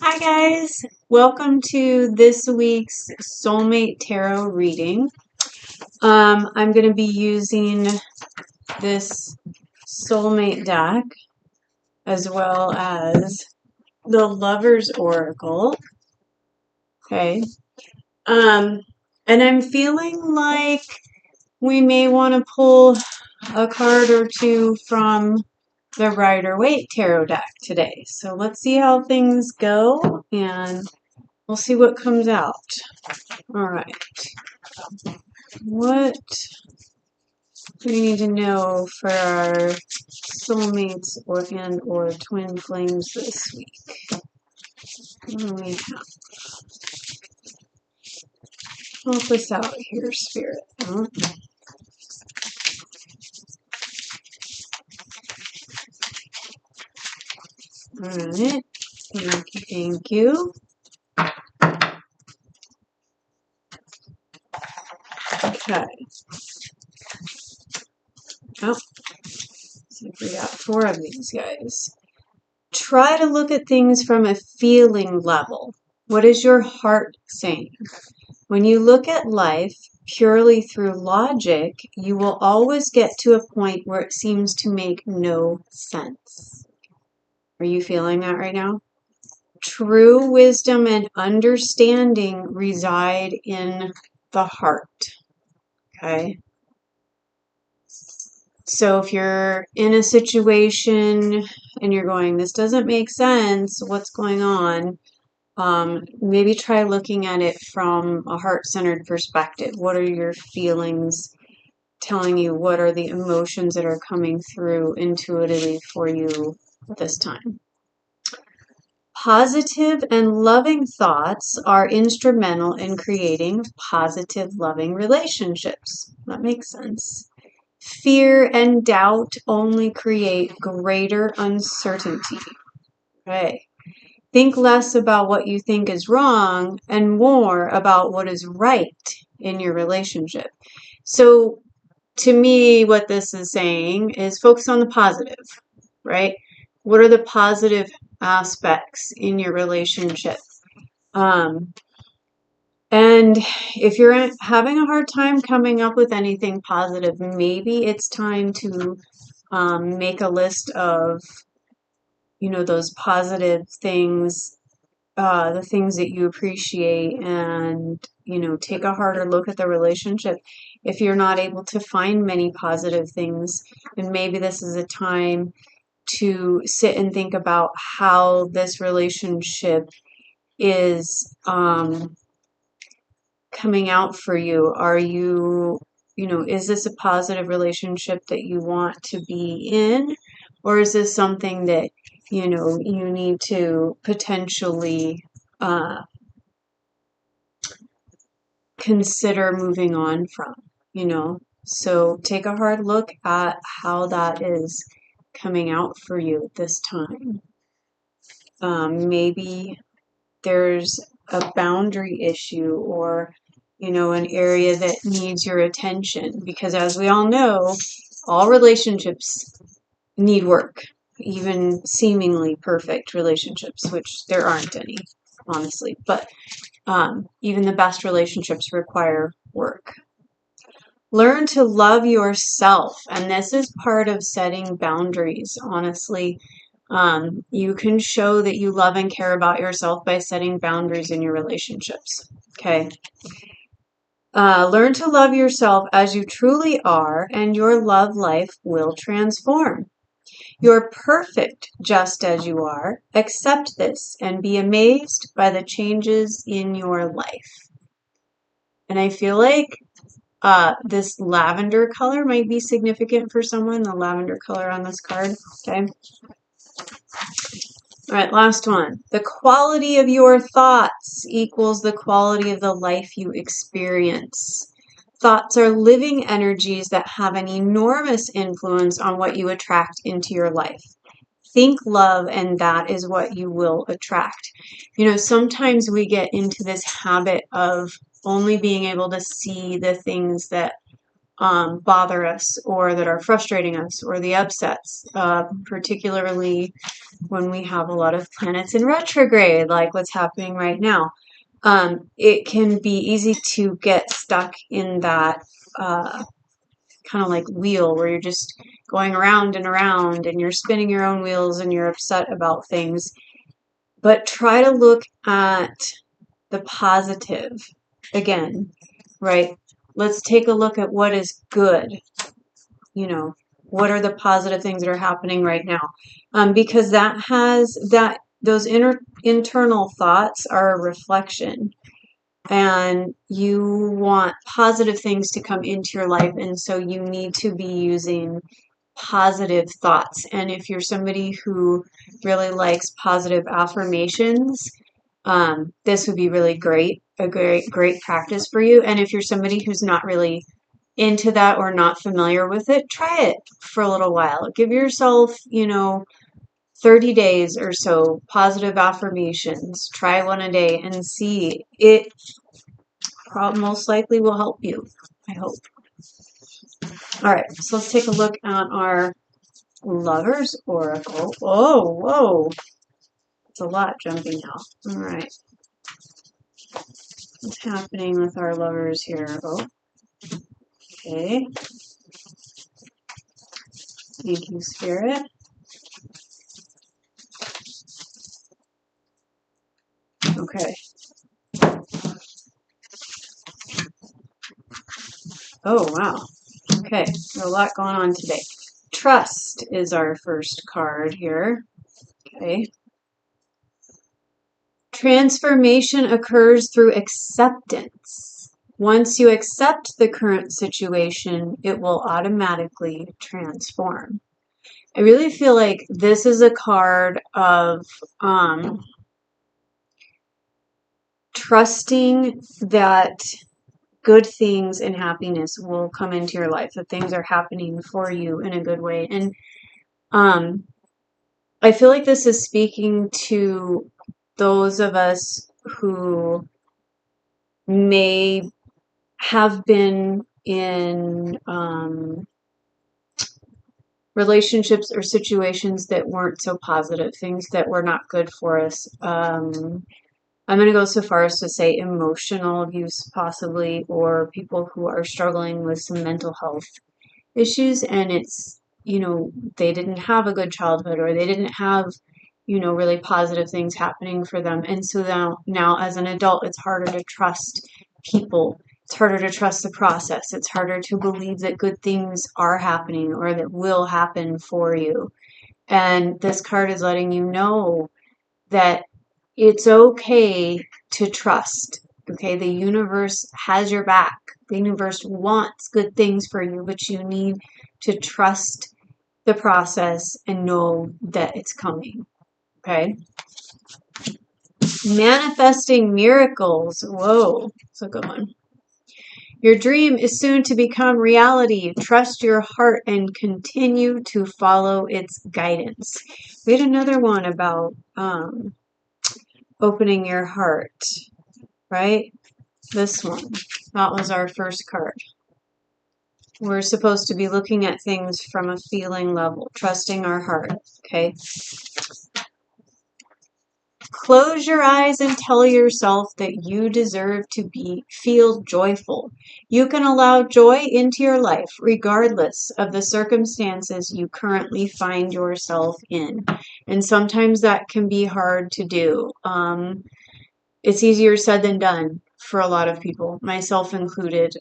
Hi guys, welcome to this week's Soulmate Tarot reading. I'm going to be using this Soulmate deck as well as the Lover's Oracle. Okay. And I'm feeling like we may want to pull a card or two from the Rider-Waite Tarot deck today. So let's see how things go and we'll see what comes out. All right. What do we need to know for our soulmates or twin flames this week? What do we have? Help us out here, Spirit. Huh? Alright. Thank you. Okay. Oh, see if we got 4 of these guys. Try to look at things from a feeling level. What is your heart saying? When you look at life purely through logic, you will always get to a point where it seems to make no sense. Are you feeling that right now? True wisdom and understanding reside in the heart. Okay? So if you're in a situation and you're going, this doesn't make sense, what's going on? Maybe try looking at it from a heart-centered perspective. What are your feelings telling you? What are the emotions that are coming through intuitively for you this time? Positive and loving thoughts are instrumental in creating positive, loving relationships. That makes sense. Fear and doubt only create greater uncertainty. Okay. Think less about what you think is wrong and more about what is right in your relationship. So, to me, what this is saying is focus on the positive, right? What are the positive aspects in your relationship? And if you're having a hard time coming up with anything positive, maybe it's time to make a list of, those positive things, the things that you appreciate, and, take a harder look at the relationship. If you're not able to find many positive things, then maybe this is a time to sit and think about how this relationship is coming out for you. Are you, is this a positive relationship that you want to be in? Or is this something that, you need to potentially consider moving on from, So take a hard look at how that is coming out for you this time. Maybe there's a boundary issue or, an area that needs your attention. Because as we all know, all relationships need work, even seemingly perfect relationships, which there aren't any, honestly. But even the best relationships require work. Learn to love yourself. And this is part of setting boundaries, honestly. You can show that you love and care about yourself by setting boundaries in your relationships. Okay. Learn to love yourself as you truly are, and your love life will transform. You're perfect just as you are. Accept this and be amazed by the changes in your life. And I feel like this lavender color might be significant for someone, the lavender color on this card. Okay. All right, last one. The quality of your thoughts equals the quality of the life you experience. Thoughts are living energies that have an enormous influence on what you attract into your life. Think love, and that is what you will attract. Sometimes we get into this habit of only being able to see the things that bother us or that are frustrating us, or the upsets, particularly when we have a lot of planets in retrograde, like what's happening right now. It can be easy to get stuck in that kind of like wheel where you're just going around and around and you're spinning your own wheels and you're upset about things. But try to look at the positive again, right? Let's take a look at what is good. You know, what are the positive things that are happening right now? Because those internal thoughts are a reflection, and you want positive things to come into your life, and so you need to be using positive thoughts. And if you're somebody who really likes positive affirmations, this would be really great practice for you. And if you're somebody who's not really into that or not familiar with it, try it for a little while. Give yourself, 30 days or so positive affirmations. Try one a day and see. It most likely will help you, I hope. All right, so let's take a look at our Lovers Oracle. Oh, whoa. It's a lot jumping out. All right. What's happening with our lovers here? Oh, okay. Thank you, Spirit. Okay. Oh, wow. Okay, a lot going on today. Trust is our first card here. Okay. Transformation occurs through acceptance. Once you accept the current situation, it will automatically transform. I really feel like this is a card of trusting that good things and happiness will come into your life, that things are happening for you in a good way. And I feel like this is speaking to those of us who may have been in relationships or situations that weren't so positive, things that were not good for us. I'm going to go so far as to say emotional abuse, possibly, or people who are struggling with some mental health issues, and it's, they didn't have a good childhood, or they didn't have, really positive things happening for them. And so now as an adult, it's harder to trust people. It's harder to trust the process. It's harder to believe that good things are happening or that will happen for you. And this card is letting you know that it's okay to trust. Okay, the universe has your back. The universe wants good things for you, but you need to trust the process and know that it's coming. Okay. Manifesting miracles. Whoa, that's a good one. Your dream is soon to become reality. Trust your heart and continue to follow its guidance. We had another one about opening your heart, right? This one. That was our first card. We're supposed to be looking at things from a feeling level, trusting our heart, okay? Close your eyes and tell yourself that you deserve to feel joyful. You can allow joy into your life regardless of the circumstances you currently find yourself in. And sometimes that can be hard to do. It's easier said than done for a lot of people, myself included.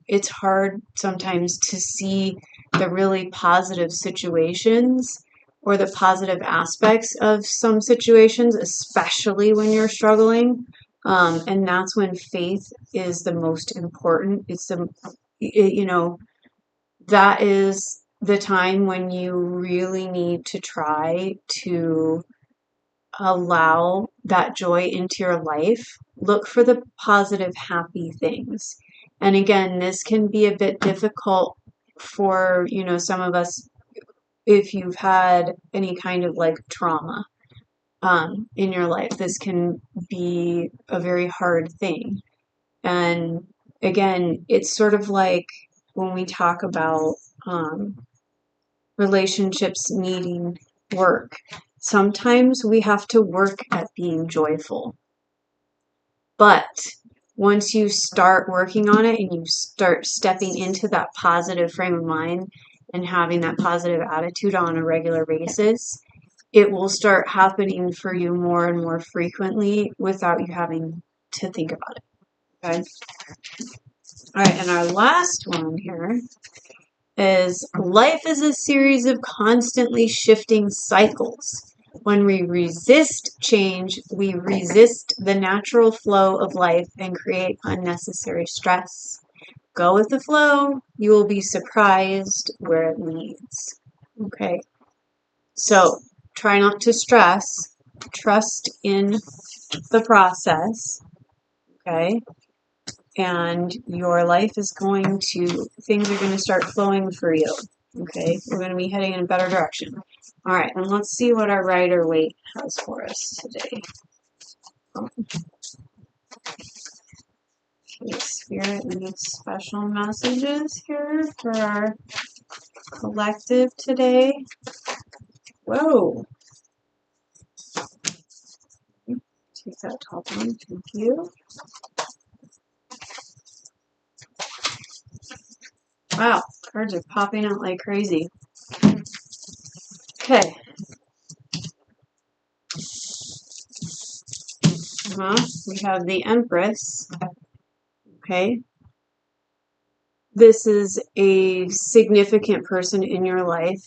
It's hard sometimes to see the really positive situations or the positive aspects of some situations, especially when you're struggling. And that's when faith is the most important. That is the time when you really need to try to allow that joy into your life. Look for the positive, happy things. And again, this can be a bit difficult for, some of us if you've had any kind of like trauma in your life. This can be a very hard thing. And again, it's sort of like when we talk about relationships needing work. Sometimes we have to work at being joyful. But once you start working on it and you start stepping into that positive frame of mind and having that positive attitude on a regular basis, it will start happening for you more and more frequently without you having to think about it. Okay? All right, and our last one here is life is a series of constantly shifting cycles. When we resist change, we resist the natural flow of life and create unnecessary stress. Go with the flow. You will be surprised where it leads. Okay. So try not to stress. Trust in the process. Okay. And your life is going to, things are going to start flowing for you. Okay. We're going to be heading in a better direction. All right. And let's see what our Rider-Waite has for us today. Okay, Spirit needs special messages here for our collective today. Whoa. Take that top one. Thank you. Wow. Cards are popping out like crazy. Okay. We have the Empress. Okay. This is a significant person in your life,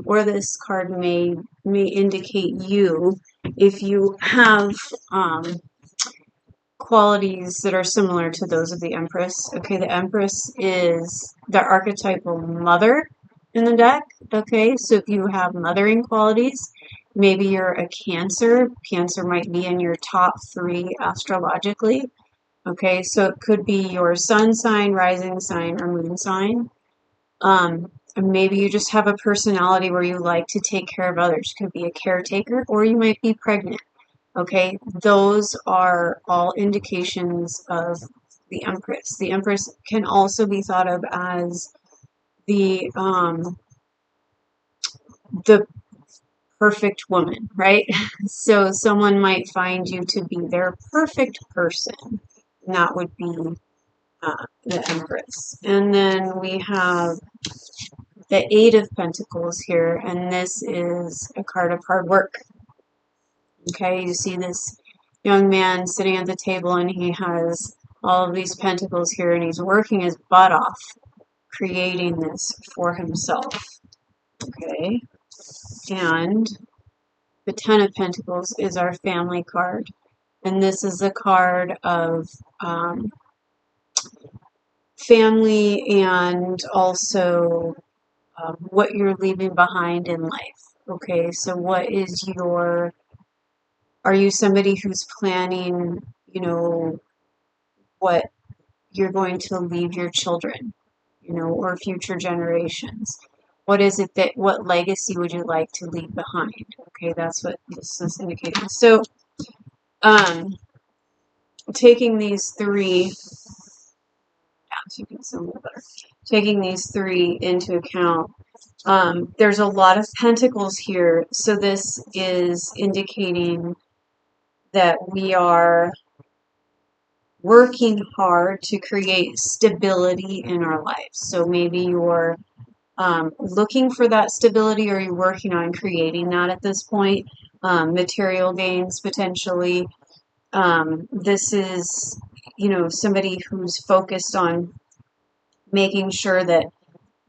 or this card may indicate you if you have qualities that are similar to those of the Empress. Okay, the Empress is the archetypal mother in the deck. Okay, so if you have mothering qualities, maybe you're a Cancer. Cancer might be in your top 3 astrologically. Okay, so it could be your sun sign, rising sign, or moon sign. Maybe you just have a personality where you like to take care of others. You could be a caretaker, or you might be pregnant. Okay, those are all indications of the Empress. The Empress can also be thought of as the perfect woman, right? So someone might find you to be their perfect person. And that would be the Empress. And then we have the 8 of Pentacles here, and this is a card of hard work. Okay, you see this young man sitting at the table and he has all of these pentacles here and he's working his butt off creating this for himself. Okay, and the 10 of Pentacles is our family card, and this is a card of family and also what you're leaving behind in life. Okay, so what is your, are you somebody who's planning, what you're going to leave your children, or future generations? What is it that, what legacy would you like to leave behind? Okay, that's what this is indicating. So, taking these 3, so you can see a little better. Taking these 3 into account, there's a lot of pentacles here, so this is indicating that we are working hard to create stability in our lives. So maybe you're looking for that stability, or you're working on creating that at this point. Material gains potentially. This is, somebody who's focused on making sure that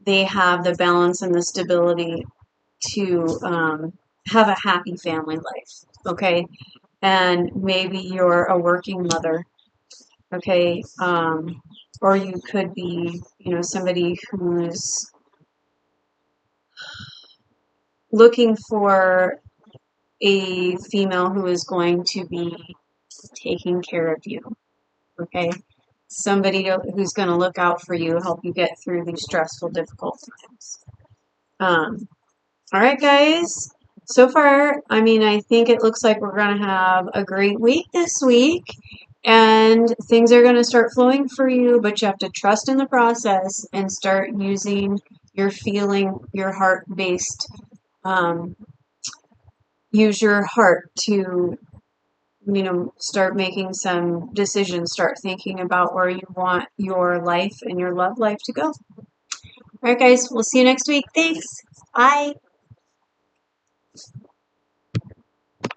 they have the balance and the stability to have a happy family life. Okay, and maybe you're a working mother. Okay, or you could be, somebody who's looking for a female who is going to be taking care of you. Okay, somebody who's going to look out for you, help you get through these stressful, difficult times. All right, guys. So far, I think it looks like we're going to have a great week this week. and things are going to start flowing for you, but you have to trust in the process and start using your feeling, your heart-based, use your heart to, start making some decisions, start thinking about where you want your life and your love life to go. All right, guys, we'll see you next week. Thanks. Bye.